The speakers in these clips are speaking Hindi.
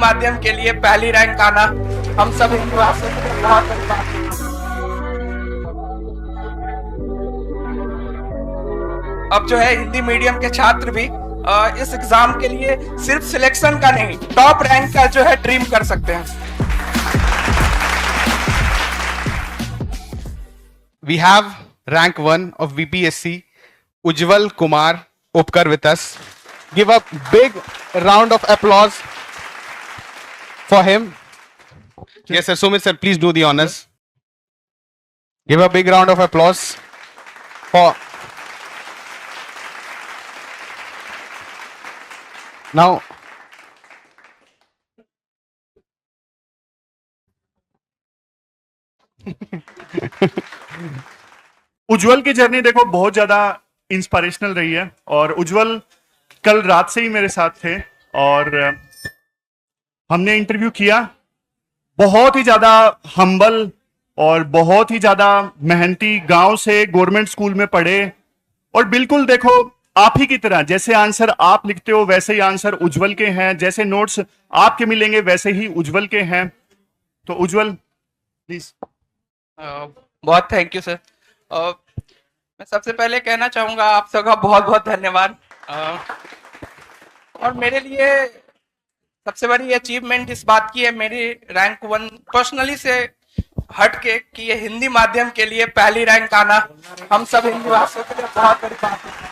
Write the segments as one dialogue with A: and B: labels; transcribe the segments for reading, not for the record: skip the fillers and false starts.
A: माध्यम के लिए पहली रैंक आना हम सब हिंदी भाषियों के लिए बहुत बड़ी बात है। अब जो है हिंदी मीडियम के छात्र भी इस एग्जाम के लिए सिर्फ सिलेक्शन का नहीं, टॉप रैंक का जो है ड्रीम कर सकते हैं।
B: We have rank 1 of VPSC, Ujjwal Kumar Upkar with us. Give a big round of applause for him. Yes, sir. Sumit sir, please do the honors. Give a big round of applause for. Now,
C: उज्जवल की जर्नी देखो बहुत ज्यादा इंस्पिरेशनल रही है। और उज्जवल कल रात से ही मेरे साथ थे और हमने इंटरव्यू किया। बहुत ही ज्यादा हम्बल और बहुत ही ज्यादा मेहनती, गांव से गवर्नमेंट स्कूल में पढ़े और बिल्कुल देखो आप ही की तरह, जैसे आंसर आप लिखते हो वैसे ही आंसर उज्जवल के हैं, जैसे नोट्स आपके मिलेंगे वैसे ही उज्जवल के हैं। तो उज्जवल प्लीज।
A: बहुत थैंक यू सर। मैं सबसे पहले कहना चाहूँगा आप सबका बहुत बहुत धन्यवाद। और मेरे लिए सबसे बड़ी अचीवमेंट इस बात की है, मेरी रैंक 1 पर्सनली से हट के कि ये हिंदी माध्यम के लिए पहली रैंक आना हम सब हिंदी भाषियों के लिए बहुत बड़ी बात है।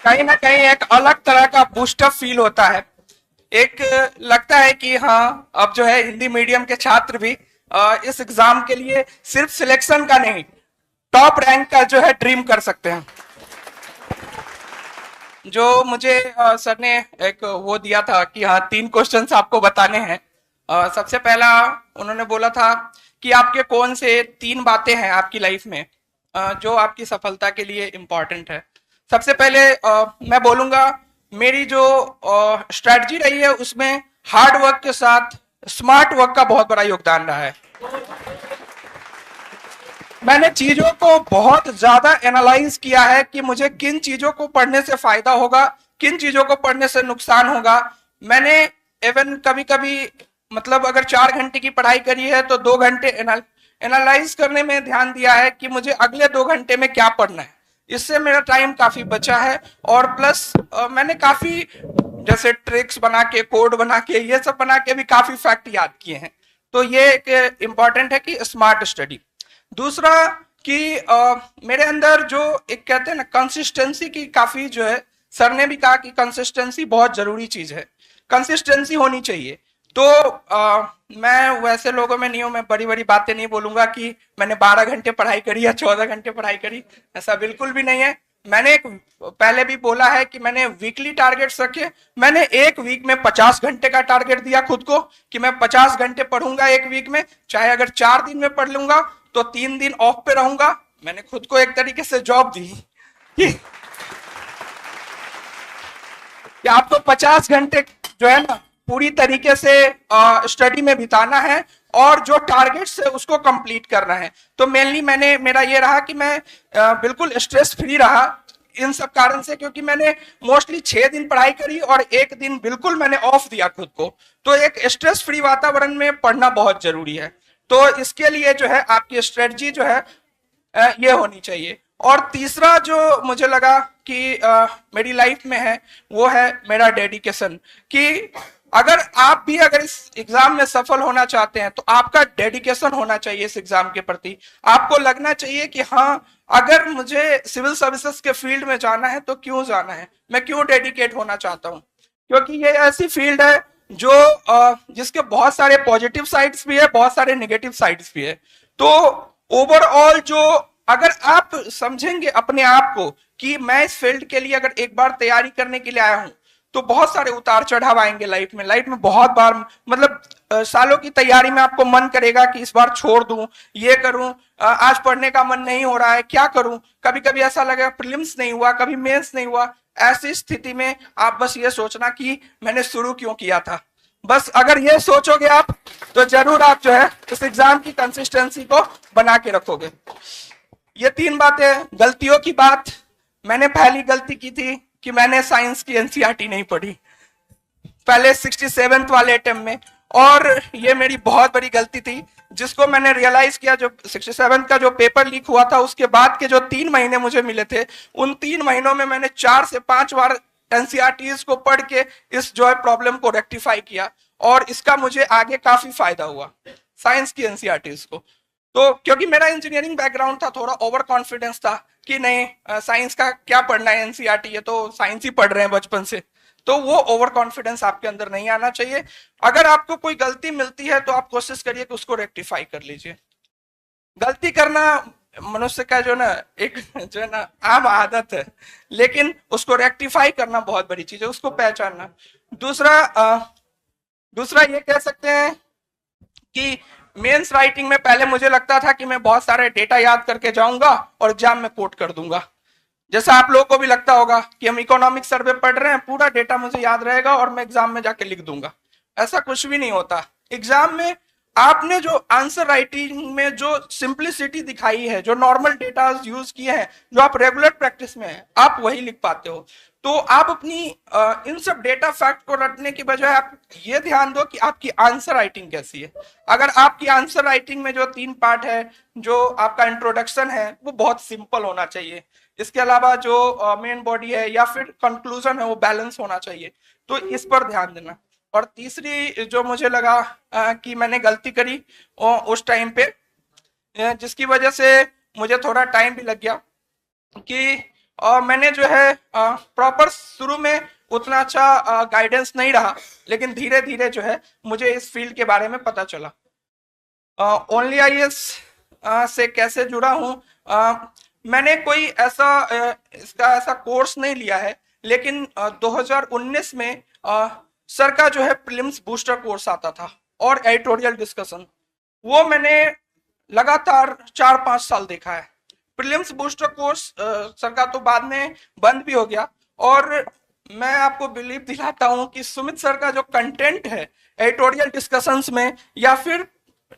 A: कहीं ना कहीं एक अलग तरह का बूस्टअप फील होता है। एक लगता है कि हाँ, अब जो है हिंदी मीडियम के छात्र भी इस एग्जाम के लिए सिर्फ सिलेक्शन का नहीं, टॉप रैंक का जो है ड्रीम कर सकते हैं। जो मुझे सर ने एक वो दिया था कि हाँ 3 क्वेश्चंस आपको बताने हैं। सबसे पहला उन्होंने बोला था कि आपके कौन से 3 बातें हैं आपकी लाइफ में जो आपकी सफलता के लिए इम्पोर्टेंट है। सबसे पहले मैं बोलूंगा मेरी जो स्ट्रेटजी रही है उसमें हार्ड वर्क के साथ स्मार्ट वर्क का बहुत बड़ा योगदान रहा है। मैंने चीजों को बहुत ज्यादा एनालाइज किया है कि मुझे किन चीजों को पढ़ने से फायदा होगा, किन चीजों को पढ़ने से नुकसान होगा। मैंने इवन कभी कभी मतलब अगर 4 घंटे की पढ़ाई करी है तो 2 घंटे एनालाइज करने में ध्यान दिया है कि मुझे अगले 2 घंटे में क्या पढ़ना है। इससे मेरा टाइम काफी बचा है और प्लस मैंने काफी जैसे ट्रिक्स बना के, कोड बना के, ये सब बना के भी काफी फैक्ट याद किए हैं। तो ये एक इम्पॉर्टेंट है कि स्मार्ट स्टडी। दूसरा कि मेरे अंदर जो एक कहते हैं ना कंसिस्टेंसी की काफी जो है, सर ने भी कहा कि कंसिस्टेंसी बहुत जरूरी चीज है, कंसिस्टेंसी होनी चाहिए। तो मैं वैसे लोगों में नहीं हूं, मैं बड़ी बड़ी बातें नहीं बोलूंगा कि मैंने 12 घंटे पढ़ाई करी या 14 घंटे पढ़ाई करी, ऐसा बिल्कुल भी नहीं है। मैंने एक पहले भी बोला है कि मैंने वीकली टारगेट्स रखे। मैंने एक वीक में 50 घंटे का टारगेट दिया खुद को कि मैं 50 घंटे पढ़ूंगा एक वीक में, चाहे अगर 4 दिन में पढ़ लूंगा तो 3 दिन ऑफ पे रहूंगा। मैंने खुद को एक तरीके से जॉब दी कि आपको 50 घंटे जो है ना पूरी तरीके से स्टडी में बिताना है और जो टारगेट्स है उसको कंप्लीट करना है। तो मेनली मेरा ये रहा कि मैं बिल्कुल स्ट्रेस फ्री रहा इन सब कारण से, क्योंकि मैंने मोस्टली 6 दिन पढ़ाई करी और 1 दिन बिल्कुल मैंने ऑफ दिया खुद को। तो एक स्ट्रेस फ्री वातावरण में पढ़ना बहुत जरूरी है। तो इसके लिए जो है आपकी स्ट्रेटजी जो है ये होनी चाहिए। और तीसरा जो मुझे लगा कि मेरी लाइफ में है वो है मेरा डेडिकेशन, कि अगर आप भी अगर इस एग्जाम में सफल होना चाहते हैं तो आपका डेडिकेशन होना चाहिए इस एग्जाम के प्रति। आपको लगना चाहिए कि हाँ, अगर मुझे सिविल सर्विसेज के फील्ड में जाना है तो क्यों जाना है, मैं क्यों डेडिकेट होना चाहता हूँ। क्योंकि ये ऐसी फील्ड है जो जिसके बहुत सारे पॉजिटिव साइड्स भी है, बहुत सारे नेगेटिव साइड्स भी है। तो ओवरऑल जो अगर आप समझेंगे अपने आप को कि मैं इस फील्ड के लिए अगर एक बार तैयारी करने के लिए आया हूं तो बहुत सारे उतार चढ़ाव आएंगे लाइफ में बहुत बार, मतलब सालों की तैयारी में आपको मन करेगा कि इस बार छोड़ दूं, ये करूं, आज पढ़ने का मन नहीं हो रहा है, क्या करूं। कभी कभी ऐसा लगेगा प्रीलिम्स नहीं हुआ, कभी मेंस नहीं हुआ। ऐसी स्थिति में आप बस ये सोचना कि मैंने शुरू क्यों किया था। बस अगर ये सोचोगे आप तो जरूर आप जो है इस एग्जाम की कंसिस्टेंसी को बना के रखोगे। ये 3 बातें। गलतियों की बात, मैंने पहली गलती की थी कि मैंने साइंस की एनसीईआरटी नहीं पढ़ी। पहले 67th वाले अटेम्प्ट में, और ये मेरी बहुत बड़ी गलती थी जिसको मैंने रियलाइज किया। जो 67 का जो पेपर लीक हुआ था उसके बाद के जो 3 महीने मुझे मिले थे, उन 3 महीनों में मैंने 4 से 5 बार एनसीईआरटीज को पढ़ के इस जो है प्रॉब्लम को रेक्टिफाई किया, और इसका मुझे आगे काफी फायदा हुआ साइंस की एनसीईआरटीज को। तो क्योंकि मेरा इंजीनियरिंग बैकग्राउंड था, थोड़ा ओवर कॉन्फिडेंस था कि नहीं साइंस का क्या पढ़ना है, एनसीईआरटी ये तो साइंस ही पढ़ रहे हैं बचपन से। तो वो ओवर कॉन्फिडेंस आपके अंदर नहीं आना चाहिए। अगर आपको कोई गलती मिलती है तो आप कोशिश करिए कि उसको रेक्टिफाई कर लीजिए। गलती करना मनुष्य का जो ना एक जो है ना आम आदत है, लेकिन उसको रेक्टिफाई करना बहुत बड़ी चीज है, उसको पहचानना। दूसरा ये कह सकते हैं कि मेंस राइटिंग में पहले मुझे लगता था कि मैं बहुत सारे डेटा याद करके जाऊंगा और एग्जाम में कोट कर दूंगा। जैसा आप लोगों को भी लगता होगा कि हम इकोनॉमिक सर्वे पढ़ रहे हैं, पूरा डेटा मुझे याद रहेगा और मैं एग्जाम में जाके लिख दूंगा। ऐसा कुछ भी नहीं होता। एग्जाम में आपने जो आंसर राइटिंग में जो सिंप्लिसिटी दिखाई है, जो नॉर्मल डेटा यूज किए हैं, जो आप रेगुलर प्रैक्टिस में है, आप वही लिख पाते हो। तो आप अपनी इन सब डेटा फैक्ट को रटने की बजाय आप ये ध्यान दो कि आपकी आंसर राइटिंग कैसी है। अगर आपकी आंसर राइटिंग में जो 3 पार्ट है, जो आपका इंट्रोडक्शन है, वो बहुत सिंपल होना चाहिए। इसके अलावा जो मेन बॉडी है या फिर कंक्लूजन है वो बैलेंस होना चाहिए। तो इस पर ध्यान देना। और तीसरी जो मुझे लगा कि मैंने गलती करी उस टाइम पे, जिसकी वजह से मुझे थोड़ा टाइम भी लग गया कि मैंने जो है प्रॉपर शुरू में उतना अच्छा गाइडेंस नहीं रहा, लेकिन धीरे धीरे जो है मुझे इस फील्ड के बारे में पता चला। ओनली आईएएस से कैसे जुड़ा हूँ, मैंने कोई इसका ऐसा कोर्स नहीं लिया है, लेकिन 2019 में सर का जो है प्रीलिम्स बूस्टर कोर्स आता था और एडिटोरियल डिस्कशन, वो मैंने लगातार 4-5 साल देखा है। प्रीलिम्स बूस्टर कोर्स सर का तो बाद में बंद भी हो गया, और मैं आपको बिलीव दिलाता हूं कि सुमित सर का जो कंटेंट है एडिटोरियल डिस्कशंस में, या फिर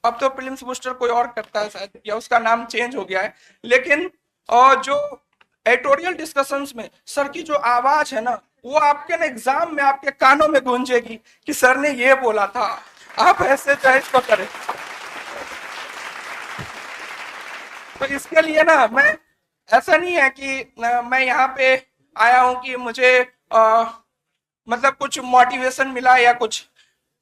A: अब तो प्रीलिम्स बूस्टर कोई और करता है शायद, या उसका नाम चेंज हो गया है, लेकिन जो एडिटोरियल डिस्कशंस में सर की जो आवाज है ना, वो आपके ना एग्जाम में आपके कानों में गूंजेगी कि सर ने ये बोला था, आप ऐसे चाहे इसको करें। तो इसके लिए ना मैं, ऐसा नहीं है कि मैं यहाँ पे आया हूं कि मुझे मतलब कुछ मोटिवेशन मिला या कुछ।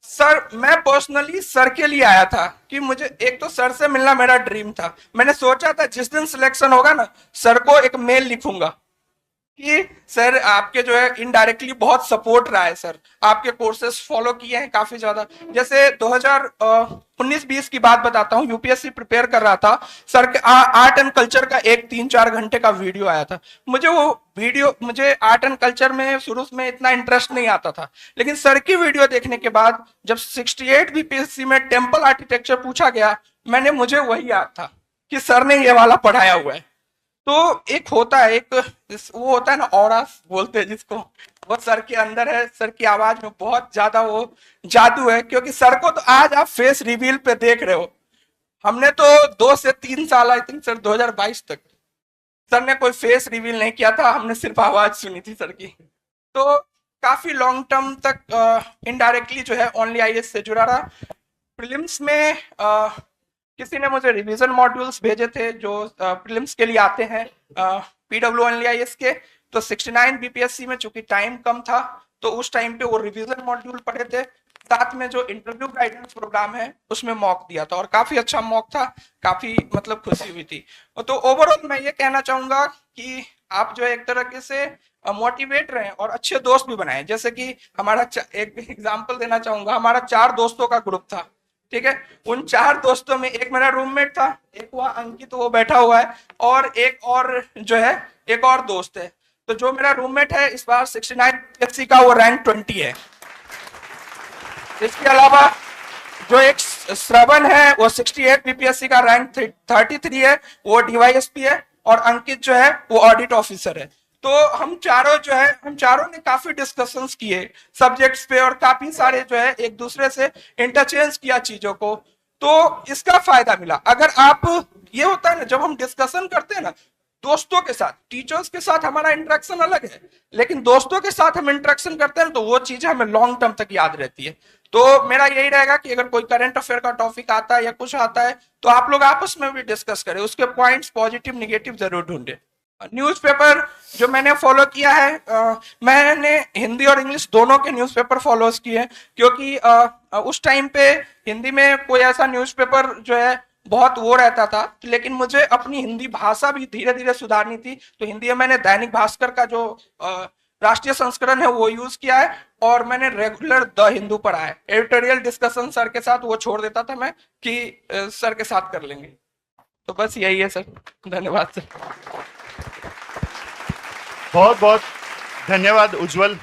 A: सर, मैं पर्सनली सर के लिए आया था कि मुझे एक तो सर से मिलना मेरा ड्रीम था। मैंने सोचा था जिस दिन सिलेक्शन होगा ना, सर को एक मेल लिखूंगा कि सर आपके जो है इनडायरेक्टली बहुत सपोर्ट रहा है, सर आपके कोर्सेस फॉलो किए हैं काफी ज्यादा। जैसे 2019-20 की बात बताता हूँ, यूपीएससी प्रिपेयर कर रहा था, सर के आर्ट एंड कल्चर का एक 3-4 घंटे का वीडियो आया था। मुझे आर्ट एंड कल्चर में शुरू में इतना इंटरेस्ट नहीं आता था, लेकिन सर की वीडियो देखने के बाद जब 68 बीपीएससी में टेम्पल आर्किटेक्चर पूछा गया, मुझे वही याद था कि सर ने ये वाला पढ़ाया हुआ है। तो एक होता है, वो होता है ना ऑरा बोलते हैं जिसको, वो सर के अंदर है। सर की आवाज में बहुत ज्यादा वो जादू है, क्योंकि सर को तो आज आप फेस रिवील पे देख रहे हो। हमने तो 2 से 3 साल, आई थिंक सर 2022 तक सर ने कोई फेस रिवील नहीं किया था, हमने सिर्फ आवाज सुनी थी सर की। तो काफी लॉन्ग टर्म तक इनडायरेक्टली जो है ओनली आईएएस से जुड़ा रहा। प्रीलिम्स में किसी ने मुझे रिवीजन मॉड्यूल्स भेजे थे जो प्रीलिम्स के लिए आते हैं पीडब्ल्यू ओनली आईएएस के। तो 69 बीपीएससी में चूंकि टाइम कम था, तो उस टाइम पे वो रिवीजन मॉड्यूल पढ़े थे, साथ में जो इंटरव्यू गाइडेंस प्रोग्राम है उसमें मॉक दिया था, और काफी अच्छा मॉक था, काफी मतलब खुशी हुई थी। तो ओवरऑल मैं ये कहना चाहूंगा कि आप जो एक तरीके से मोटिवेट रहे और अच्छे दोस्त भी बनाए। जैसे कि हमारा एक एग्जाम्पल देना चाहूंगा, हमारा 4 दोस्तों का ग्रुप था, ठीक है। उन 4 दोस्तों में एक मेरा रूममेट था, एक हुआ अंकित, वो बैठा हुआ है, और एक और जो है एक और दोस्त है। तो जो मेरा रूममेट है इस बार 69 बीपीएससी का, वो रैंक 20 है। इसके अलावा जो एक श्रवण है वो 68 बीपीएससी का रैंक 33 है, वो डीवाईएसपी है, और अंकित जो है वो ऑडिट ऑफिसर है। तो हम चारों ने काफी डिस्कशंस किए सब्जेक्ट्स पे, और काफी सारे जो है एक दूसरे से इंटरचेंज किया चीजों को। तो इसका फायदा मिला। अगर आप, ये होता है ना जब हम डिस्कशन करते हैं ना, दोस्तों के साथ, टीचर्स के साथ हमारा इंटरेक्शन अलग है, लेकिन दोस्तों के साथ हम इंटरेक्शन करते हैं तो वो चीजें हमें लॉन्ग टर्म तक याद रहती है। तो मेरा यही रहेगा कि अगर कोई करंट अफेयर का टॉपिक आता है या कुछ आता है तो आप लोग आपस में भी डिस्कस करें, उसके पॉइंट्स पॉजिटिव निगेटिव जरूर ढूंढे। न्यूज़पेपर जो मैंने फॉलो किया है, मैंने हिंदी और इंग्लिश दोनों के न्यूज़पेपर फॉलोज किए हैं, क्योंकि उस टाइम पे हिंदी में कोई ऐसा न्यूज़पेपर जो है बहुत वो रहता था, लेकिन मुझे अपनी हिंदी भाषा भी धीरे धीरे सुधारनी थी। तो हिंदी में मैंने दैनिक भास्कर का जो राष्ट्रीय संस्करण है वो यूज किया है, और मैंने रेगुलर द हिंदू पढ़ा है। एडिटोरियल डिस्कशन सर के साथ वो छोड़ देता था मैं कि सर के साथ कर लेंगे। तो बस यही है सर, धन्यवाद सर।
C: बहुत बहुत धन्यवाद उज्जवल।